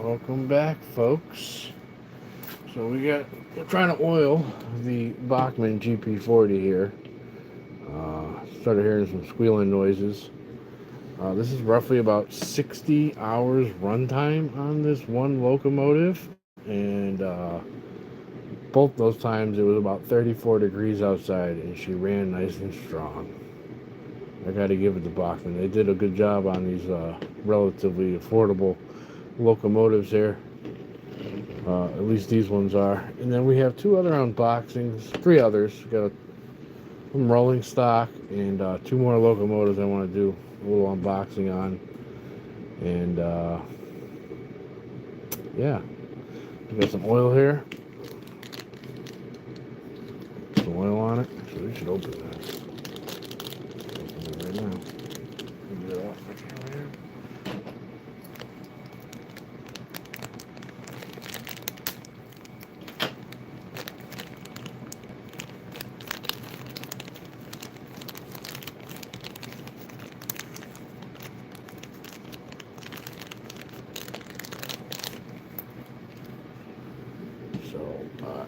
Welcome back, folks. We're trying to oil the Bachmann GP40 here. Started hearing some squealing noises. This is roughly about 60 hours runtime on this one locomotive, and both those times it was about 34 degrees outside, and she ran nice and strong. I got to give it to Bachmann. They did a good job on these relatively affordable locomotives here. At least these ones are. And then we have two other unboxings, three others. We got some rolling stock and two more locomotives I want to do a little unboxing on. And yeah, we got some oil here, some oil on it. So we should open that. Open it right now. Get it off my camera here.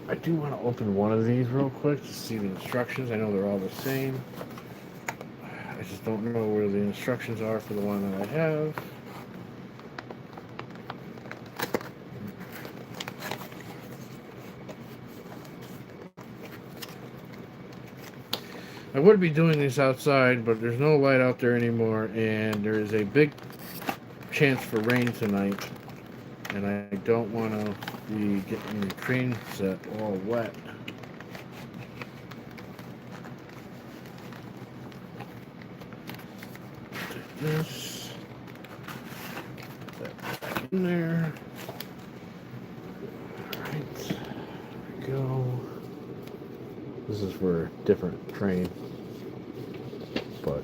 I do want to open one of these real quick to see the instructions. I know they're all the same. I just don't know where the instructions are for the one that I have. I would be doing this outside, but there's no light out there anymore, and there is a big chance for rain tonight, and I don't want to be getting the train set all wet. Take this, put that back in there. Alright, there we go. This is for a different train, but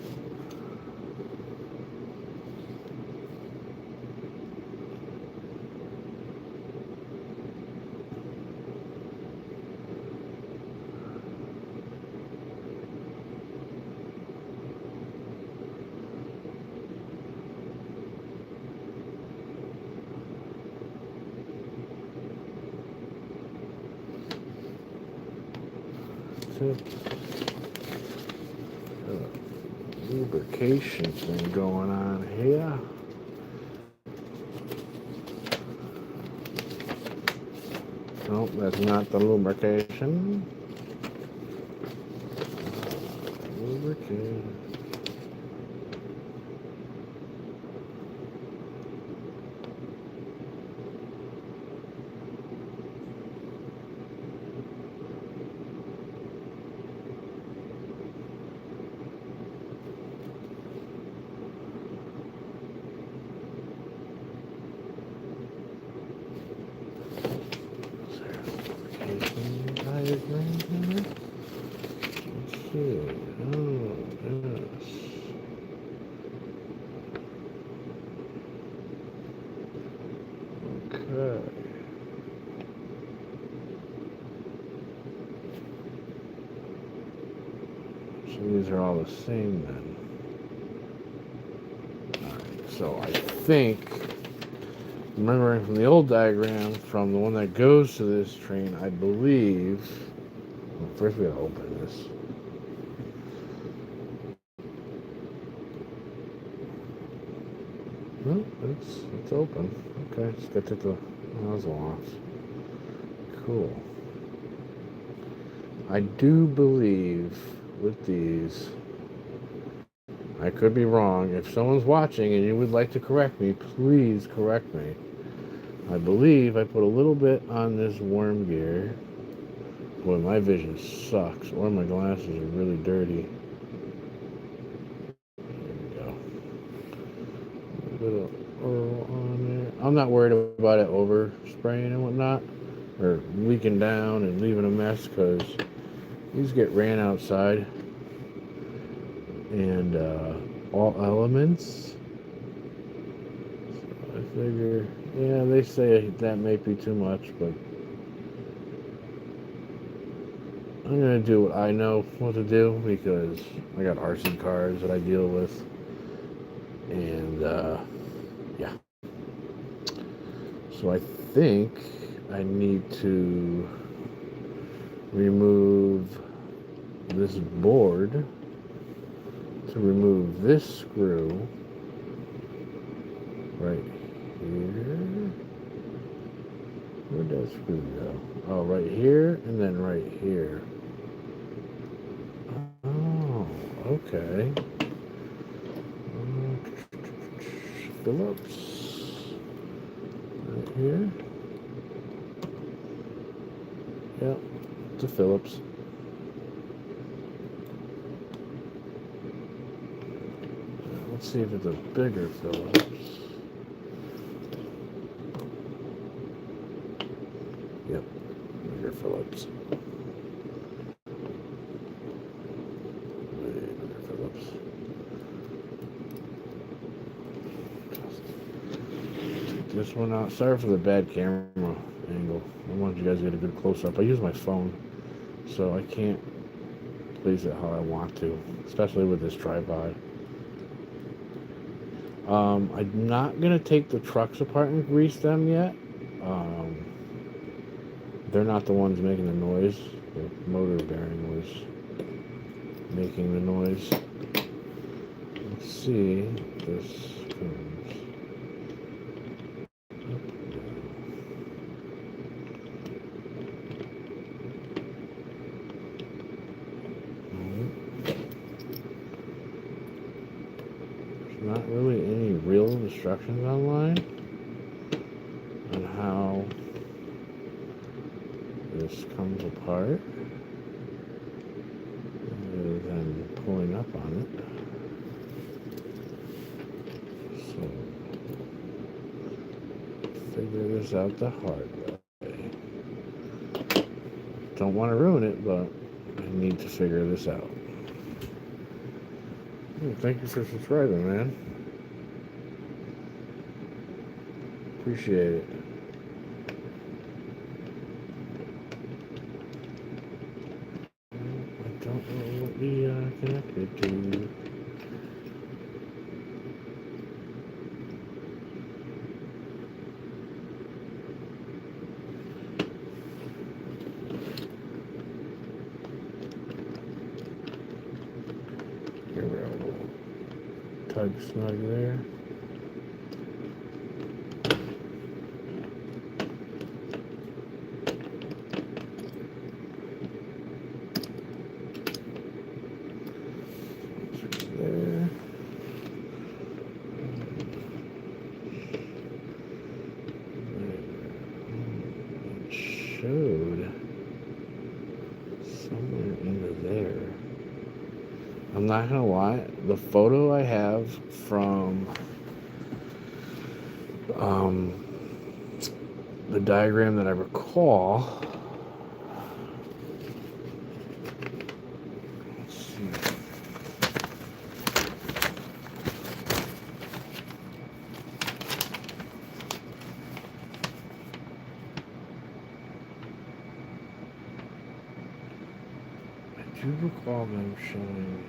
lubrication thing going on here. Nope, that's not the lubrication. Lubricate. Diagram here. Let's see. Oh, yes. Okay. So these are all the same then. Alright, so I think, remembering from the old diagram, from the one that goes to this train, I believe. Well, first we gotta open this. No, it's open. Okay, just gotta take the nozzle off. Cool. I do believe with these, I could be wrong. If someone's watching and you would like to correct me, please correct me. I believe I put a little bit on this worm gear. Boy, my vision sucks, or my glasses are really dirty. There we go. A little bit of oil on there. I'm not worried about it overspraying and whatnot, or leaking down and leaving a mess, because these get ran outside. And all elements. So I figure, yeah, they say that might be too much, but I'm gonna do what I know what to do, because I got RC cars that I deal with, and yeah. So I think I need to remove this board to remove this screw right here. Where'd that screw go? Oh, right here and then right here. Oh, okay. Phillips. Right here. Yep, it's a Phillips. Let's see if it's a bigger Phillips. Yep, bigger Phillips. Way bigger Phillips. Take this one out. Sorry for the bad camera angle. I wanted you guys to get a good close-up. I use my phone, so I can't place it how I want to, especially with this tripod. I'm not going to take the trucks apart and grease them yet. They're not the ones making the noise. The motor bearing was making the noise. Let's see if this comes up. There's not really any real instructions online on how this comes apart other than pulling up on it. So figure this out the hard way. Don't want to ruin it, but I need to figure this out. Thank you for subscribing, man. Appreciate it. I don't know what we connected to. Here we go. Tug snug there. There. It showed somewhere into there. I'm not gonna lie, the photo I have from the diagram that I recall. Let's see. I do recall them showing.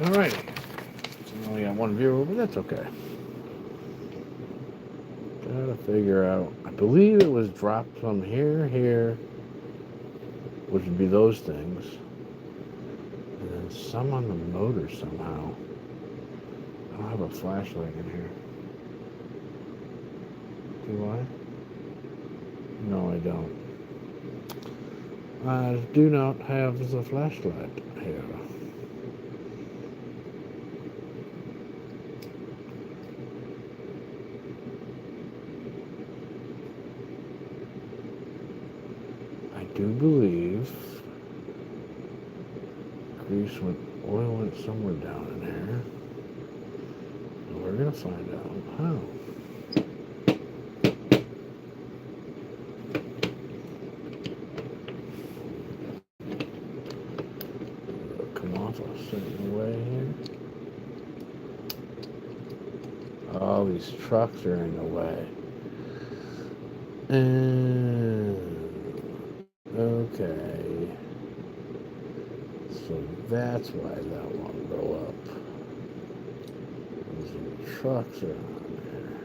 Alright. So we only got one viewer, but that's okay. Gotta figure out. I believe it was dropped from here, which would be those things. And then some on the motor somehow. I don't have a flashlight in here. Do I? No, I don't. I do not have the flashlight here. I do believe oil went somewhere down in there. And we're gonna find out how. Come off a certain way here. All these trucks are in the way. Okay. So that's why that won't go up. Those trucks are on there.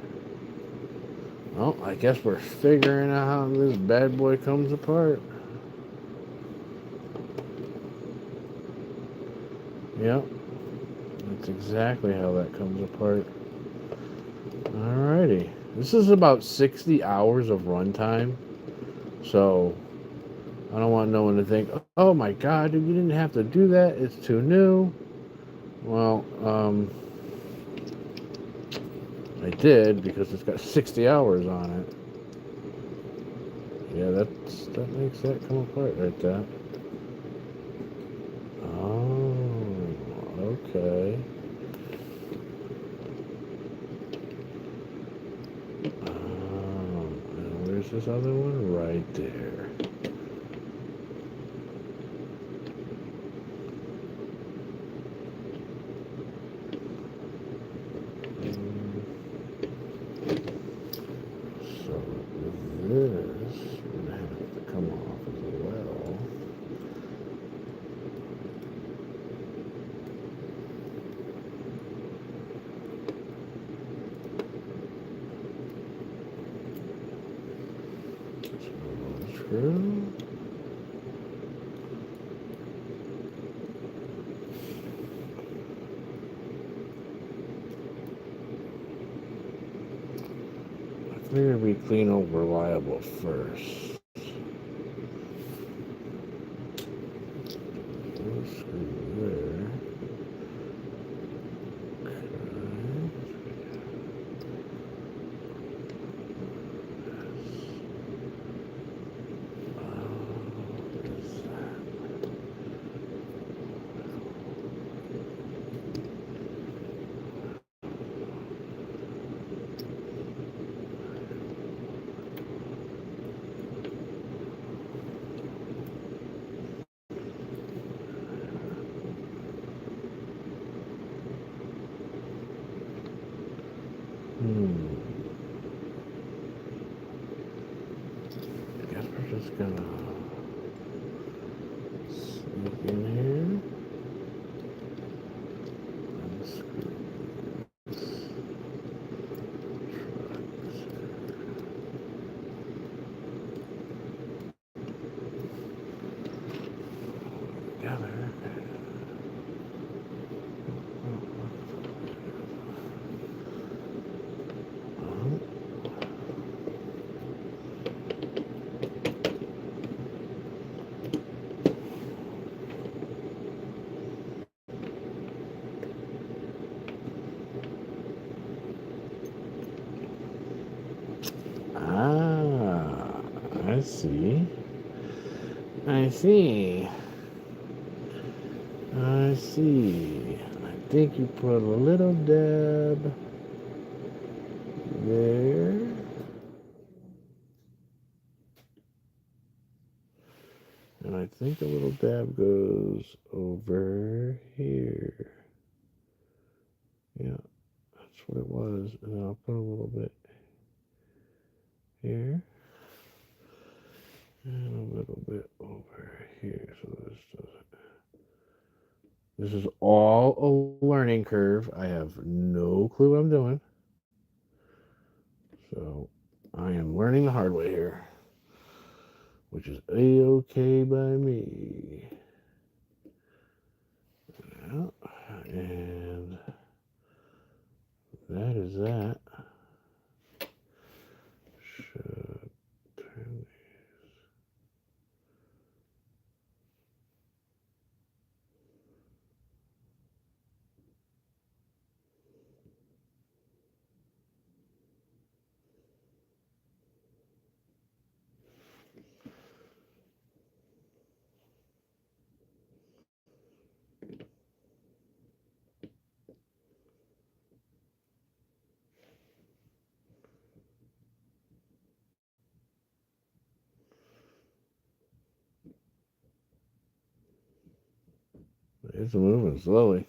Well, I guess we're figuring out how this bad boy comes apart. Yep. That's exactly how that comes apart. Alrighty. This is about 60 hours of runtime. So I don't want no one to think, oh my god, dude, you didn't have to do that. It's too new. Well, I did because it's got 60 hours on it. Yeah, that makes that come apart right there. Oh, okay. And where's this other one? Right there. So this would have to come off as well. Screw. I figured we clean over reliable first. Screw there. I guess we're just gonna sneak in here and screw this together. I see. I see. I see. I think you put a little dab there. And I think a little dab goes over here. Yeah, that's what it was. And I'll put a little bit here. And a little bit over here. So this is all a learning curve. I have no clue what I'm doing. So I am learning the hard way here, which is a-okay by me. Yeah, and that is that. Should turn It's moving slowly.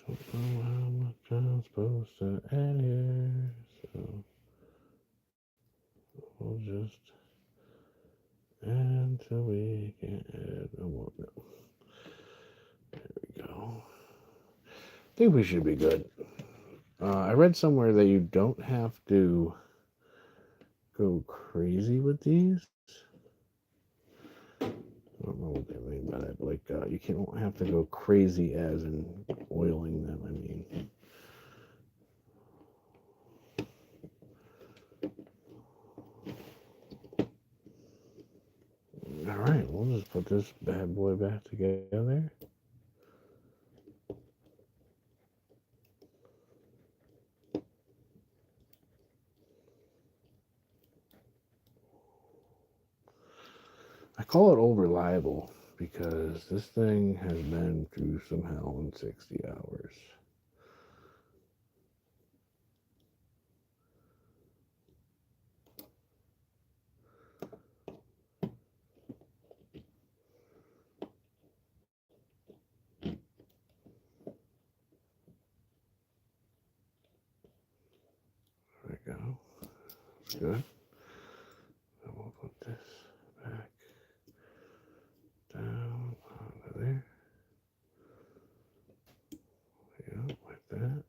Don't know how much I'm supposed to add here, so we'll just add until we can add no more. No. There we go. I think we should be good. I read somewhere that you don't have to go crazy with these. I don't know what they mean by that, but like you don't have to go crazy as in oiling them. I mean, all right, we'll just put this bad boy back together. I call it old reliable because this thing has been through some hell in 60 hours. There we go. That's good. And we'll put this back down onto there. Yeah, like that.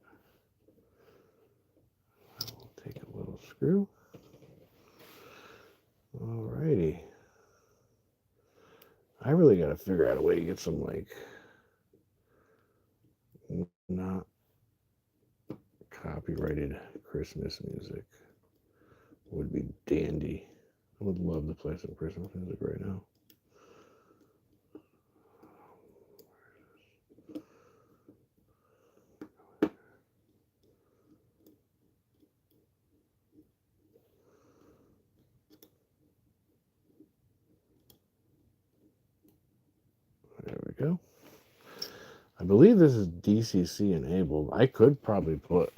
I will take a little screw. Alrighty. I really got to figure out a way to get some like not copyrighted Christmas music. Would be dandy. I would love to play some Christmas music right now. There we go. I believe this is DCC enabled. I could probably put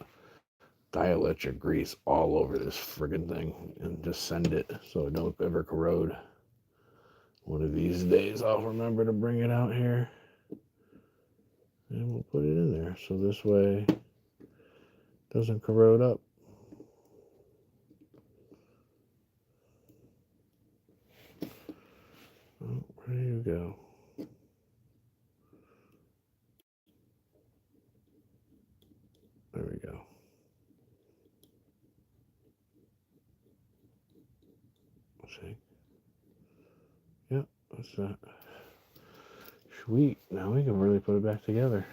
dielectric grease all over this friggin' thing and just send it so it don't ever corrode. One of these days I'll remember to bring it out here and we'll put it in there so this way it doesn't corrode up. Oh, where do you go? There we go. See? Yep, that's that. Sweet. Now we can really put it back together.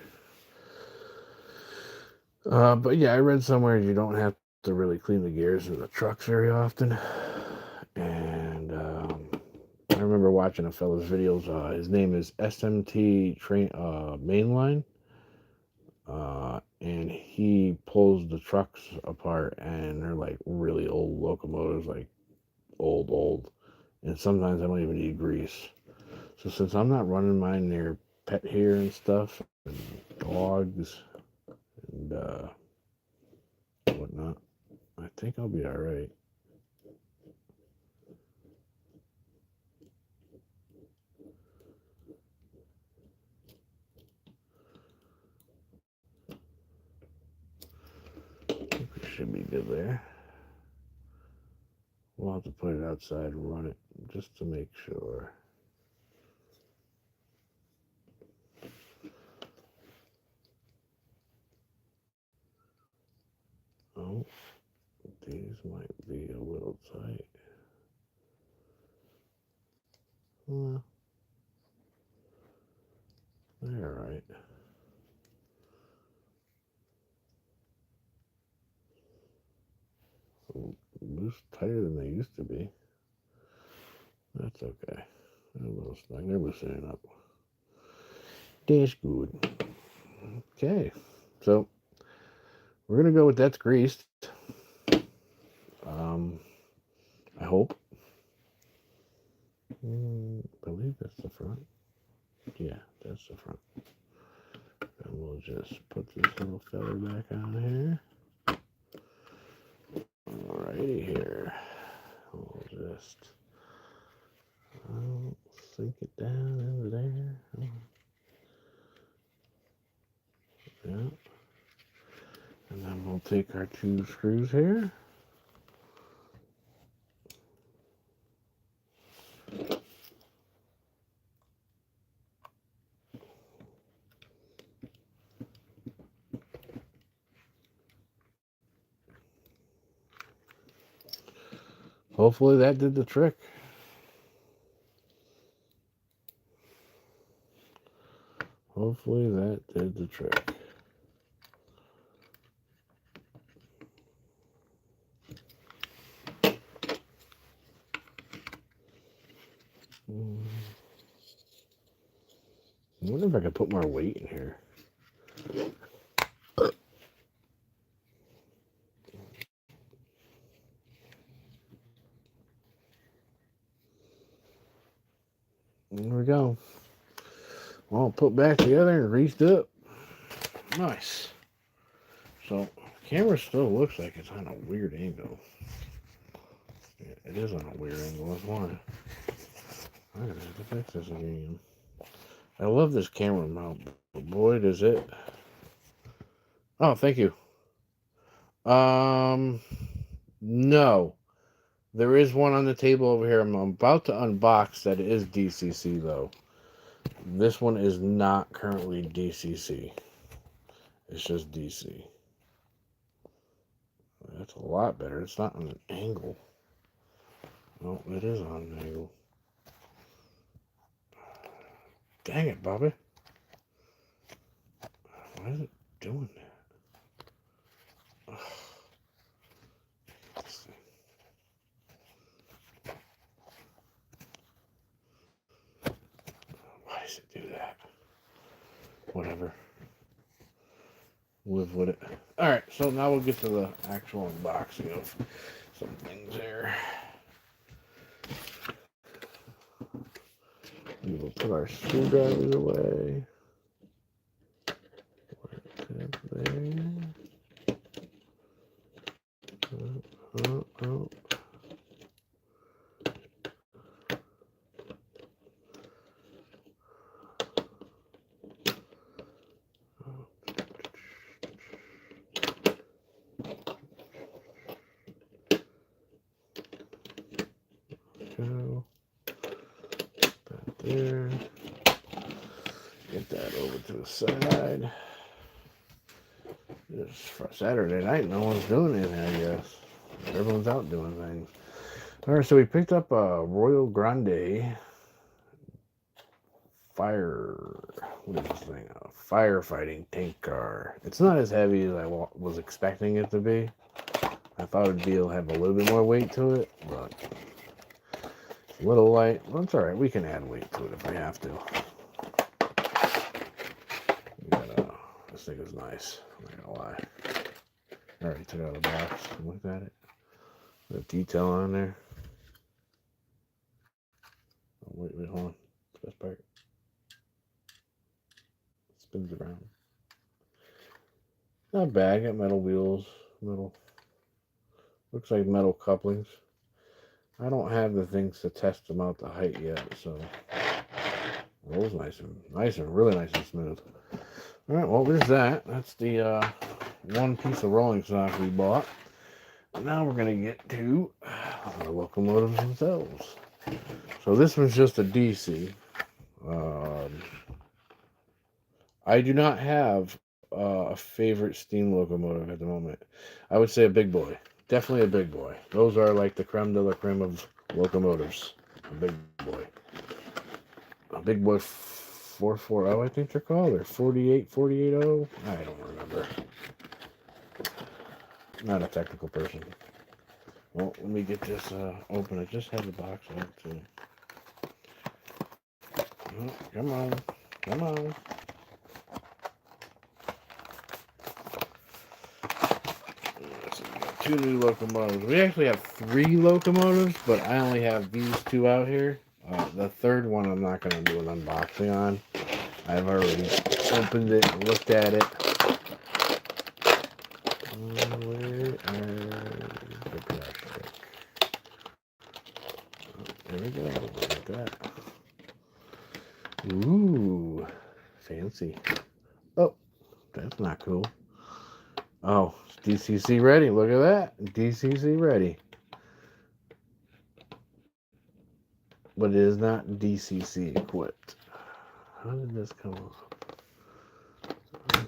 But yeah, I read somewhere you don't have to really clean the gears in the trucks very often. And I remember watching a fellow's videos. His name is SMT Train Mainline. And he pulls the trucks apart, and they're like really old locomotives, like old. And sometimes I don't even need grease. So since I'm not running mine near pet hair and stuff, and dogs and whatnot, I think I'll be all right. I think we should be good there. We'll have to put it outside and run it just to make sure. Oh, these might be a little tight. Well, they're all right. Loose tighter than they used to be. That's okay. They're a little snug. They're loosening up. That's good. Okay, so we're gonna go with that's greased. I hope. I believe that's the front. Yeah, that's the front. And we'll just put this little feather back on here. All Alrighty here. We'll just sink it down into there. Yeah. And then we'll take our 2 screws here. Hopefully that did the trick. Hopefully that did the trick. I wonder if I could put more weight in here. There we go. All put back together and greased up. Nice. So, camera still looks like it's on a weird angle. Yeah, it is on a weird angle. That's why. I'm gonna have to fix this again. I love this camera mount, but boy, does it. Oh, thank you. No. There is one on the table over here. I'm about to unbox that is DCC though. This one is not currently DCC. It's just DC. That's a lot better. It's not on an angle. Oh, it is on an angle. Dang it, Bobby. Why is it doing that? Ugh. Why does it do that? Whatever. Live with it. Alright, so now we'll get to the actual unboxing of some things here. We will put our screwdrivers away. There. Oh. Go. Back there. Get that over to the side. It's for Saturday night. No one's doing anything, I guess. Everyone's out doing things. All right, so we picked up a Royal Grande firefighting tank car. It's not as heavy as I was expecting it to be. I thought it'd have a little bit more weight to it, but it's a little light. Well, it's all right. We can add weight to it if we have to. This thing is nice. I'm not gonna lie. All right, took it out of the box. Look at it. The detail on there. Oh, wait, hold on. It's the best part. It spins around. Not bad. Got metal wheels. Looks like metal couplings. I don't have the things to test them out the height yet, so rolls nice and really nice and smooth. All right, well, there's that. That's the one piece of rolling stock we bought. Now we're gonna get to the locomotives themselves. So this one's just a DC. I do not have a favorite steam locomotive at the moment. I would say a big boy. Definitely a big boy. Those are like the creme de la creme of locomotives. A big boy. A big boy 440, I think they're called. Or 480. I don't remember. Not a technical person. Well, let me get this open. I just had the box out too. Oh, come on. So we got 2 new locomotives. We actually have 3 locomotives, but I only have these 2 out here. The third one I'm not going to do an unboxing on. I've already opened it and looked at it. Where are the brush? Let's see. Oh, that's not cool. Oh, it's DCC ready. Look at that. DCC ready. But it is not DCC equipped. How did this come off?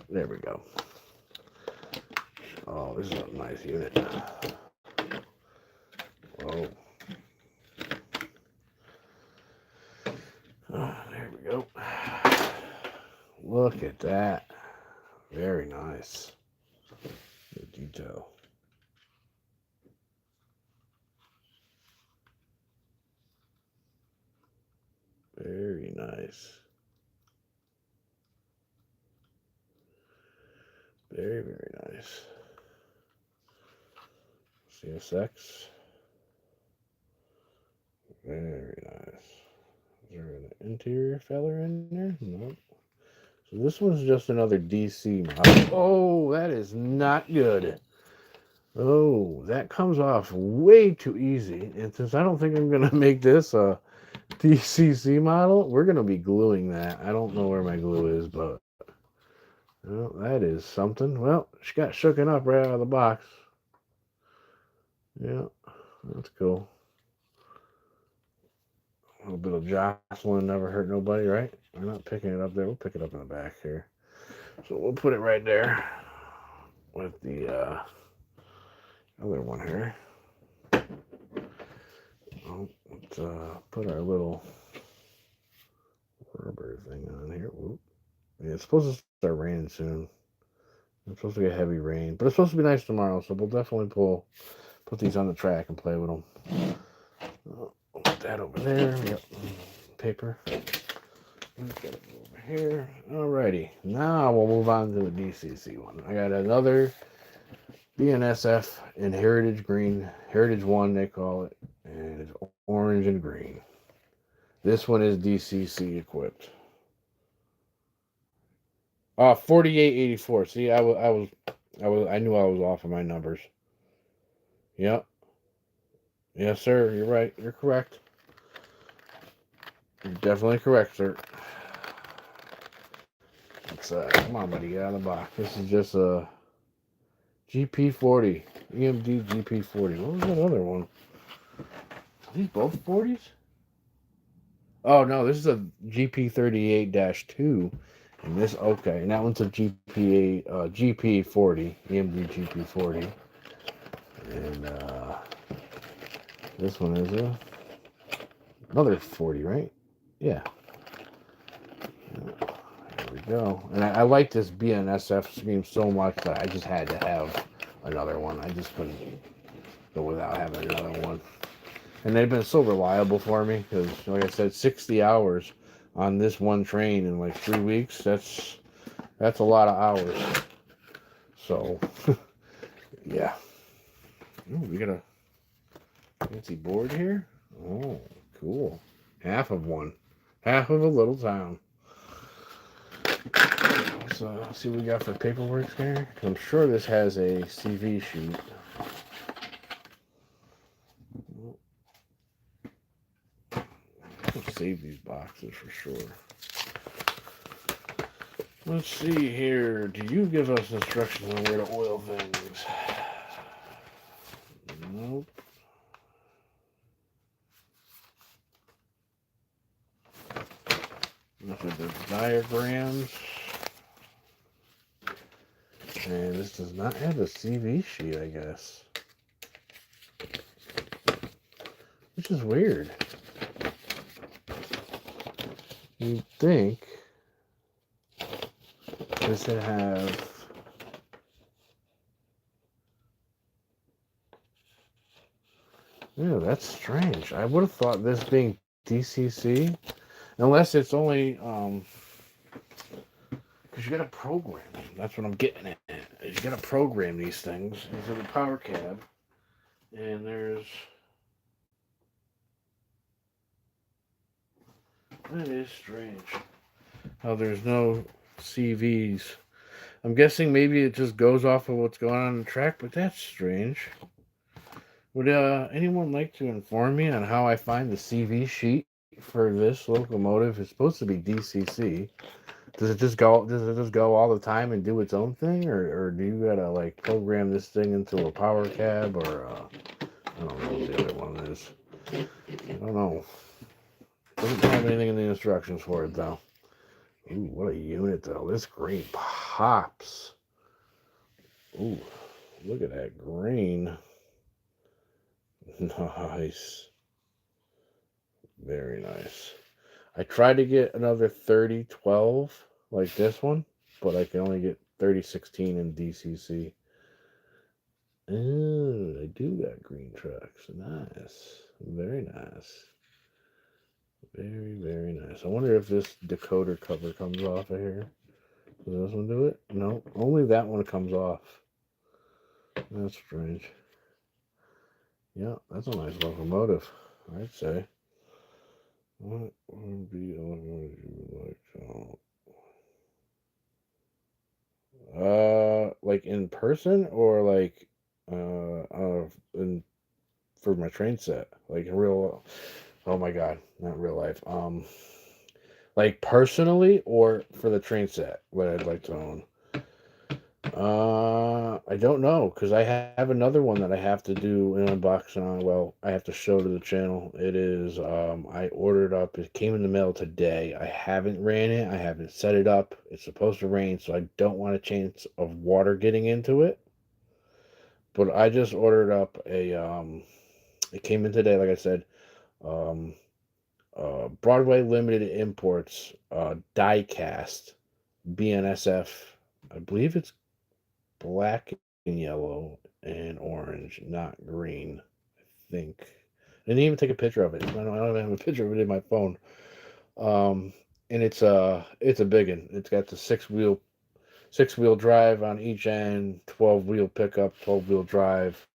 There we go. Oh, this is a nice unit. Whoa. Oh, there we go. Look at that. Very nice. The detail. Very nice. Very, very nice. CSX. Very nice. Is there an interior feller in there? Nope. So this one's just another DC model. Oh, that is not good. Oh, that comes off way too easy. And since I don't think I'm going to make this a DCC model, we're going to be gluing that. I don't know where my glue is, but well, that is something. Well, she got shooken up right out of the box. Yeah, that's cool. A little bit of jostling never hurt nobody, right? We're not picking it up there. We'll pick it up in the back here. So we'll put it right there with the other one here. Oh, let's put our little rubber thing on here. Whoop. Yeah, it's supposed to start raining soon. It's supposed to get heavy rain, but it's supposed to be nice tomorrow, so we'll definitely put these on the track and play with them. Put that over there. Yep. Paper. Let's get it over here. Alrighty. Now we'll move on to the DCC one. I got another BNSF in Heritage Green. Heritage 1, they call it. And it's orange and green. This one is DCC equipped. 4884. See, I knew I was off of my numbers. Yep. Yes, sir. You're right. You're correct. You're definitely correct, sir. Let's come on, buddy, get out of the box. This is just a GP40, EMD GP40. What was that other one? Are these both 40s? Oh no, this is a GP38-2, and this okay, and that one's a GP40, EMD GP40, and this one is another 40, right? Yeah. There we go. And I like this BNSF scheme so much that I just had to have another one. I just couldn't go without having another one. And they've been so reliable for me because, like I said, 60 hours on this one train in like 3 weeks. That's a lot of hours. So, yeah. Ooh, we got a fancy board here. Oh, cool. Half of one. Half of a little town. So, see what we got for paperwork here. I'm sure this has a CV sheet. I'll save these boxes for sure. Let's see here. Do you give us instructions on where to oil things? Nope. Nothing but diagrams. And this does not have a CV sheet, I guess. Which is weird. You'd think this would have... Yeah, that's strange. I would have thought this being DCC, unless it's only... because you got to program them. That's what I'm getting at. You got to program these things into the power cab. And there's... That is strange. How there's no CVs. I'm guessing maybe it just goes off of what's going on in the track, but that's strange. Would anyone like to inform me on how I find the CV sheet for this locomotive? It's supposed to be DCC, Does it just go all the time and do its own thing, or do you gotta like program this thing into a power cab, or I don't know what the other one is. I don't know. Doesn't have anything in the instructions for it though. Ooh, what a unit though. This green pops. Ooh, look at that green. Nice. Very nice. I tried to get another 3012 like this one, but I can only get 3016 in DCC. Oh, I do got green trucks. Nice. Very nice. Very, very nice. I wonder if this decoder cover comes off of here. Does this one do it? No, only that one comes off. That's strange. Yeah, that's a nice locomotive, I'd say. What would be a locomotive you would like to like in person or like in for my train set, like in real. Oh my god, not real life. Like personally or for the train set, what I'd like to own. I don't know because I have another one that I have to do an unboxing on. Well, I have to show to the channel. It is I ordered up. It came in the mail today. I haven't ran it. I haven't set it up. It's supposed to rain, so I don't want a chance of water getting into it. But I just ordered up a It came in today, like I said. Um, Broadway Limited Imports die cast BNSF. I believe it's black and yellow and orange, not green. I think. I didn't even take a picture of it. I don't have a picture of it in my phone. Um, and it's a big one. It's got the six wheel drive on each end, 12-wheel pickup, 12-wheel drive.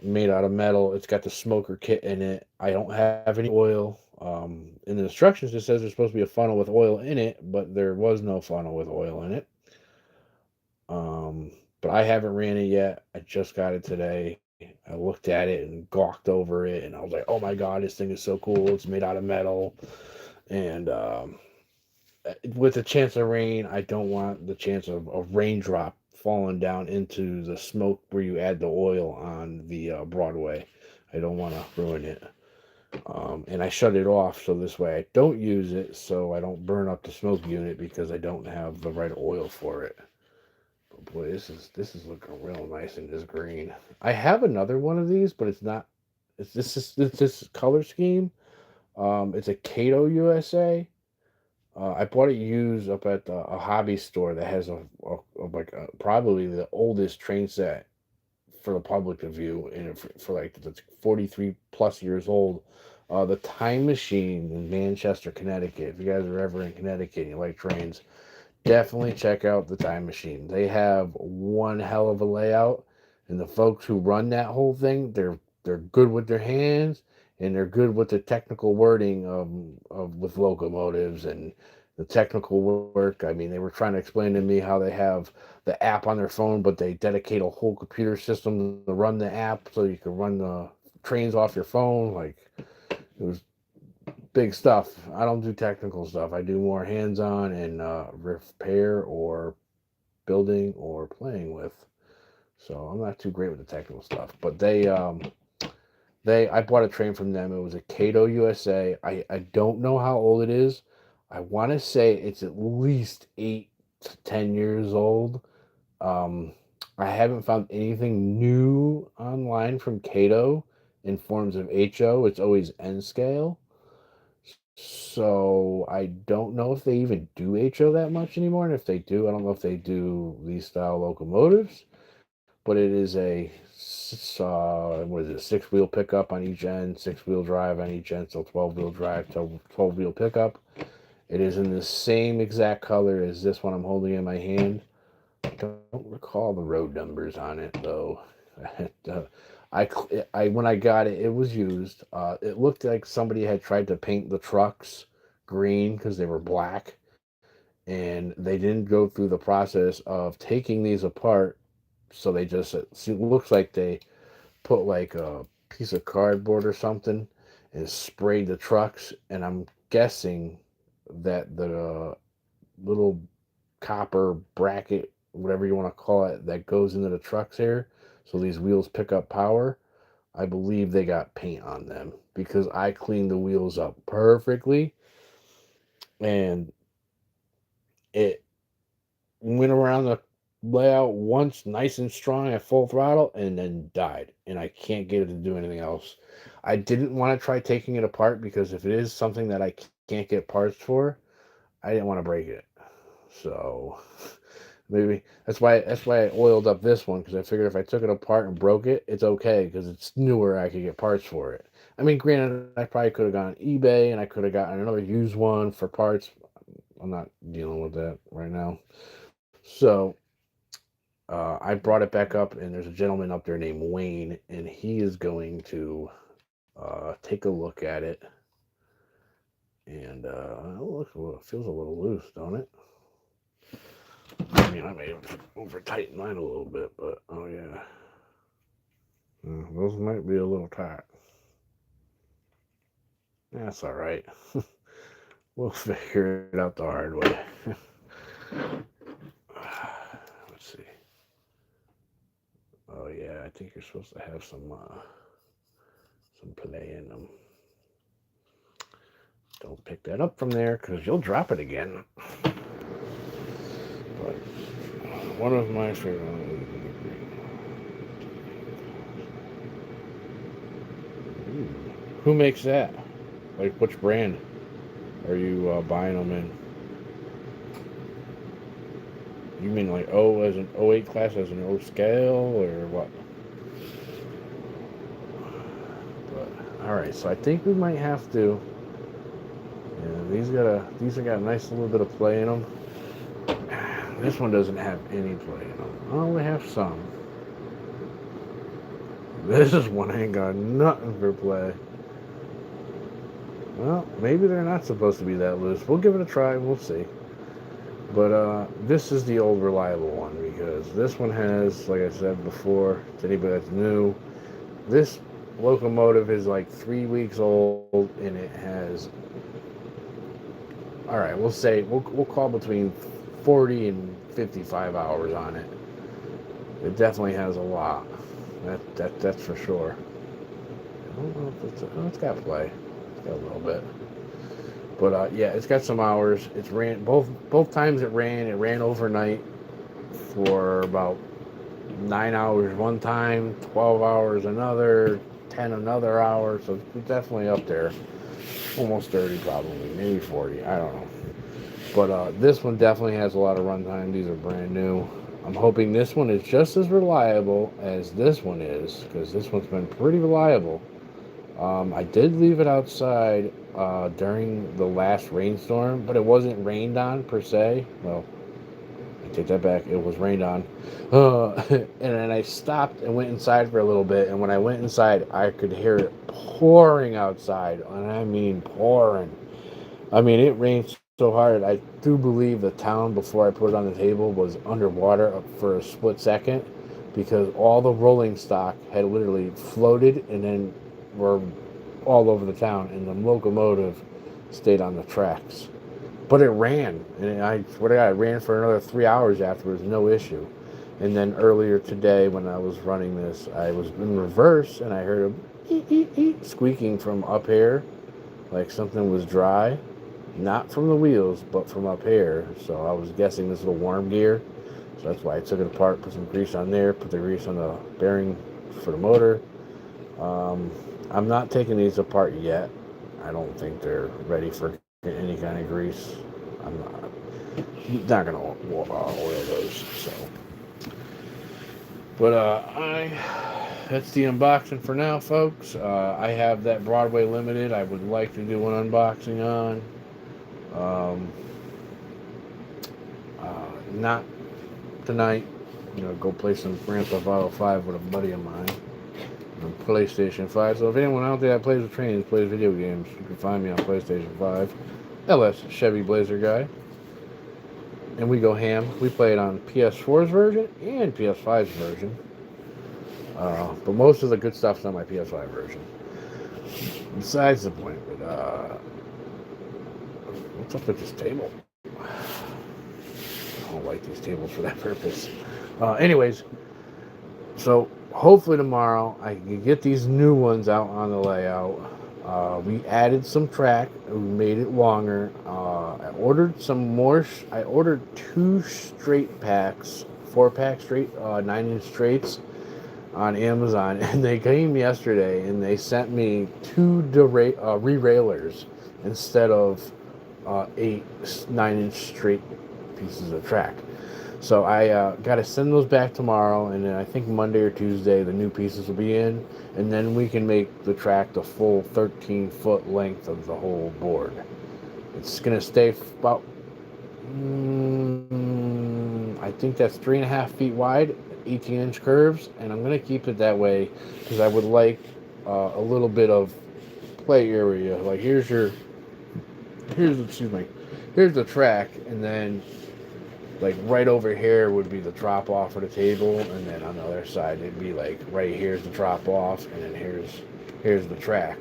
Made out of metal. It's got the smoker kit in it. I don't have any oil. In the instructions, it says there's supposed to be a funnel with oil in it, but there was no funnel with oil in it. Um, but I haven't ran it yet. I just got it today. I looked at it and gawked over it, and I was like, "Oh my god, this thing is so cool! It's made out of metal." And with the chance of rain, I don't want the chance of a raindrop falling down into the smoke where you add the oil on the Broadway. I don't want to ruin it. And I shut it off so this way I don't use it so I don't burn up the smoke unit because I don't have the right oil for it. But boy, this is looking real nice in this green. I have another one of these, but it's not. It's this color scheme. It's a Cato USA. I bought it used up at a hobby store that has probably the oldest train set for the public to view, and for like it's 43 plus years old. The Time Machine in Manchester, Connecticut. If you guys are ever in Connecticut and you like trains, definitely check out the Time Machine. They have one hell of a layout, and the folks who run that whole thing, they're good with their hands, and they're good with the technical wording of with locomotives and the technical work. I mean, they were trying to explain to me how they have the app on their phone, but they dedicate a whole computer system to run the app so you can run the trains off your phone. Like it was big stuff. I don't do technical stuff. I do more hands-on and repair or building or playing with. So I'm not too great with the technical stuff. But I bought a train from them. It was a Cato USA. I don't know how old it is. I want to say it's at least 8 to 10 years old. Um, I haven't found anything new online from Cato in forms of HO. It's always N scale. So I don't know if they even do HO that much anymore. And if they do, I don't know if they do these style locomotives. But it is what is it, six-wheel pickup on each end, six-wheel drive on each end, so 12-wheel drive, 12-wheel pickup. It is in the same exact color as this one I'm holding in my hand. I don't recall the road numbers on it though. uh, I when I got it, it was used. It looked like somebody had tried to paint the trucks green because they were black, and they didn't go through the process of taking these apart. So they just it looks like they put like a piece of cardboard or something and sprayed the trucks. And I'm guessing that little copper bracket, whatever you want to call it, that goes into the trucks here, so these wheels pick up power. I believe they got paint on them because I cleaned the wheels up perfectly, and it went around the layout once nice and strong at full throttle and then died, and I can't get it to do anything else. I didn't want to try taking it apart because if it is something that I can't get parts for, I didn't want to break it. So maybe that's why I oiled up this one, because I figured if I took it apart and broke it, it's okay because it's newer. I could get parts for it. I mean, granted, I probably could have gone on eBay and I could have gotten another used one for parts. I'm not dealing with that right now. So I brought it back up, and there's a gentleman up there named Wayne, and he is going to take a look at it. And it feels a little loose, don't it? I mean, I may have over tightened mine a little bit, but oh yeah. Those might be a little tight. That's all right. We'll figure it out the hard way. Let's see. Oh yeah, I think you're supposed to have some play in them. Don't pick that up from there because you'll drop it again. But one of my favorite. Who makes that? Like, which brand are you buying them in? You mean like O as an O8 class as an O scale or what? But all right, so I think we might have to. Yeah, these have got a nice little bit of play in them. This one doesn't have any play in them. Oh, we have some. This is one ain't got nothing for play. Well, maybe they're not supposed to be that loose. We'll give it a try. We'll see. But this is the old reliable one, because this one has, like I said before, to anybody that's new, this locomotive is like 3 weeks old, and it has, all right, we'll call between 40 and 55 hours on it. It definitely has a lot. That's for sure. I don't know if it's got play. It's got a little bit. But yeah, it's got some hours. It's ran both times it ran. It ran overnight for about 9 hours one time, 12 hours another, 10 another hour. So it's definitely up there, almost 30 probably, maybe 40. I don't know. But this one definitely has a lot of runtime. These are brand new. I'm hoping this one is just as reliable as this one is, because this one's been pretty reliable. I did leave it outside during the last rainstorm, but it wasn't rained on per se. Well, I take that back. It was rained on. And then I stopped and went inside for a little bit. And when I went inside, I could hear it pouring outside. And I mean pouring. I mean, it rained so hard. I do believe the town, before I put it on the table, was underwater for a split second, because all the rolling stock had literally floated and then were all over the town, and the locomotive stayed on the tracks. But it ran, and I swear to God, it ran for another 3 hours afterwards, no issue. And then earlier today, when I was running this, I was in reverse, and I heard a eek, eek, eek, squeaking from up here, like something was dry. Not from the wheels, but from up here. So I was guessing this little worm gear. So that's why I took it apart, put some grease on there, put the grease on the bearing for the motor. I'm not taking these apart yet. I don't think they're ready for any kind of grease. I'm not gonna oil those. So, but that's the unboxing for now, folks. I have that Broadway Limited. I would like to do an unboxing on. Not tonight. Go play some Grand Theft Auto 5 with a buddy of mine on PlayStation 5. So if anyone out there that plays with trains, plays video games, you can find me on PlayStation 5. LS Chevy Blazer Guy. And we go ham. We play it on PS4's version and PS5's version. But most of the good stuff's on my PS5 version. Besides the point, but what's up with this table? don't like these tables for that purpose. Anyways, so hopefully tomorrow I can get these new ones out on the layout. We added some track. We made it longer. I ordered some more. I ordered 2 straight packs, 4-pack straight, 9-inch straights on Amazon, and they came yesterday, and they sent me 2 re-railers instead of 8 9-inch straight pieces of track. So I got to send those back tomorrow, and then I think Monday or Tuesday the new pieces will be in, and then we can make the track the full 13-foot length of the whole board. It's going to stay about, I think that's 3.5 feet wide, 18-inch curves, and I'm going to keep it that way because I would like a little bit of play area. Like here's the track, and then like right over here would be the drop off of the table, and then on the other side it'd be like right here's the drop off, and then here's the track.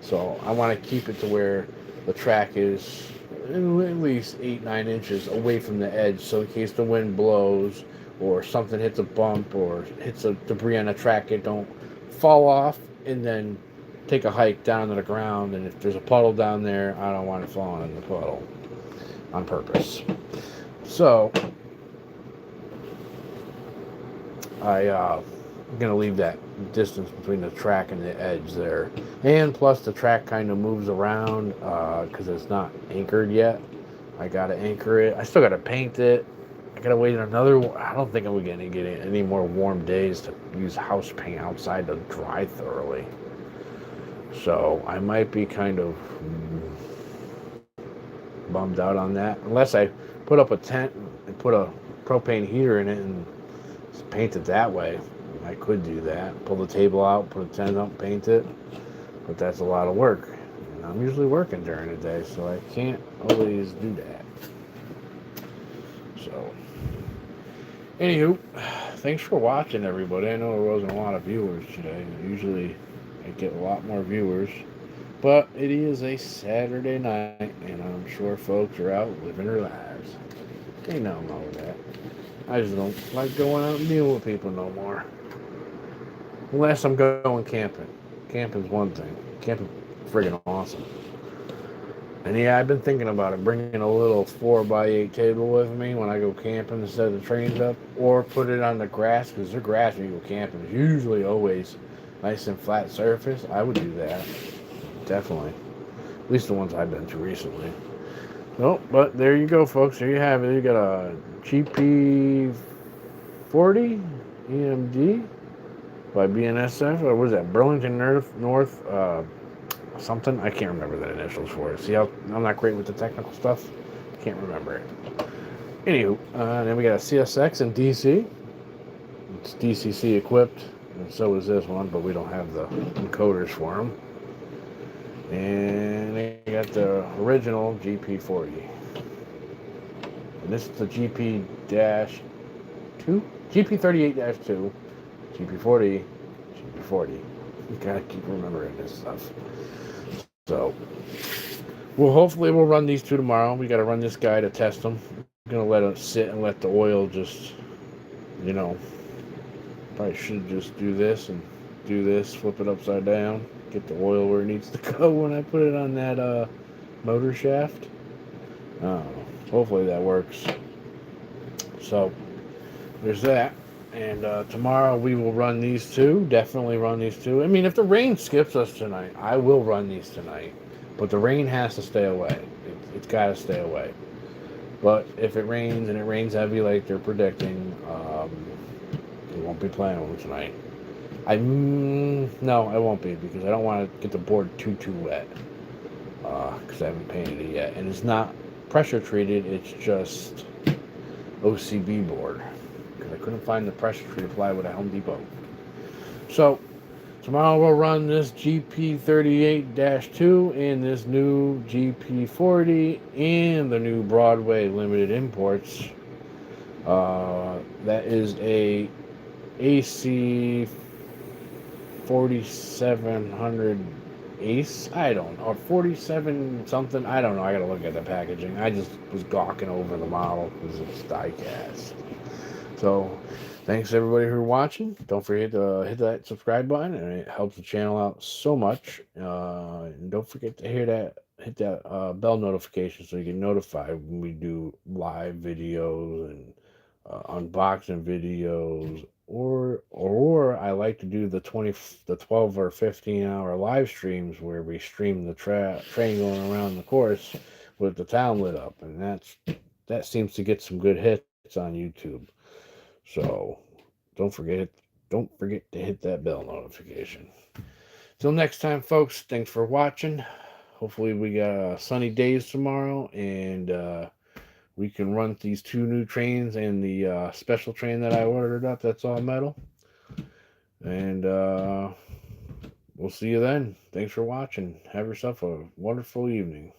So I want to keep it to where the track is at least 8-9 inches away from the edge, so in case the wind blows or something hits a bump or hits a debris on the track, it don't fall off and then take a hike down to the ground. And if there's a puddle down there, I don't want it falling in the puddle on purpose. So I'm going to leave that distance between the track and the edge there. And plus the track kind of moves around because it's not anchored yet. I got to anchor it. I still got to paint it. I got to wait another, I don't think I'm going to get any more warm days to use house paint outside to dry thoroughly. So I might be kind of bummed out on that. Unless I put up a tent and put a propane heater in it and paint it that way. I could do that. Pull the table out, put a tent up, paint it. But that's a lot of work. And I'm usually working during the day, so I can't always do that. So, anywho, thanks for watching, everybody. I know there wasn't a lot of viewers today. Usually I get a lot more viewers. But it is a Saturday night, and I'm sure folks are out living their lives. Ain't nothing wrong with that. I just don't like going out and dealing with people no more. Unless I'm going camping. Camping's one thing. Camping's friggin' awesome. And yeah, I've been thinking about it, bringing a little 4x8 table with me when I go camping instead of the trains up, or put it on the grass, because the grass when you go camping is usually always nice and flat surface. I would do that. Definitely. At least the ones I've been to recently. No, but there you go, folks. There you have it. You got a GP40 EMD by BNSF. Or what is that? Burlington North something. I can't remember the initials for it. See how I'm not great with the technical stuff? Can't remember it. Anywho, then we got a CSX and DC. It's DCC equipped, and so is this one, but we don't have the encoders for them. And they got the original GP40. And this is the GP-2, GP38-2, GP40, GP40. You gotta keep remembering this stuff. So, hopefully we'll run these 2 tomorrow. We gotta run this guy to test them. I'm gonna let it sit and let the oil just, probably should just do this and do this, flip it upside down. Get the oil where it needs to go when I put it on that motor shaft. Hopefully that works. So there's that. And tomorrow we will run these 2. Definitely run these 2. I mean, if the rain skips us tonight, I will run these tonight. But the rain has to stay away. It's got to stay away. But if it rains, and it rains heavy like they're predicting, we won't be playing with them tonight. No, I won't be, because I don't want to get the board too wet, because I haven't painted it yet, and it's not pressure treated. It's just OCB board, because I couldn't find the pressure treated plywood at Home Depot. So tomorrow we'll run this GP38-2 and this new GP40 and the new Broadway limited imports. That is a AC 4700 Ace, I don't know, or 47 something. I don't know. I gotta look at the packaging. I just was gawking over the model because it's diecast. So, thanks everybody for watching. Don't forget to hit that subscribe button, and it helps the channel out so much. And don't forget to hit that bell notification so you get notified when we do live videos and unboxing videos. Or I like to do the 12 or 15 hour live streams where we stream the train going around the course with the town lit up, and that seems to get some good hits on YouTube. So don't forget don't forget to hit that bell notification. Till next time, folks, thanks for watching. Hopefully we got sunny days tomorrow, and we can run these two new trains and the special train that I ordered up that's all metal. And we'll see you then. Thanks for watching. Have yourself a wonderful evening.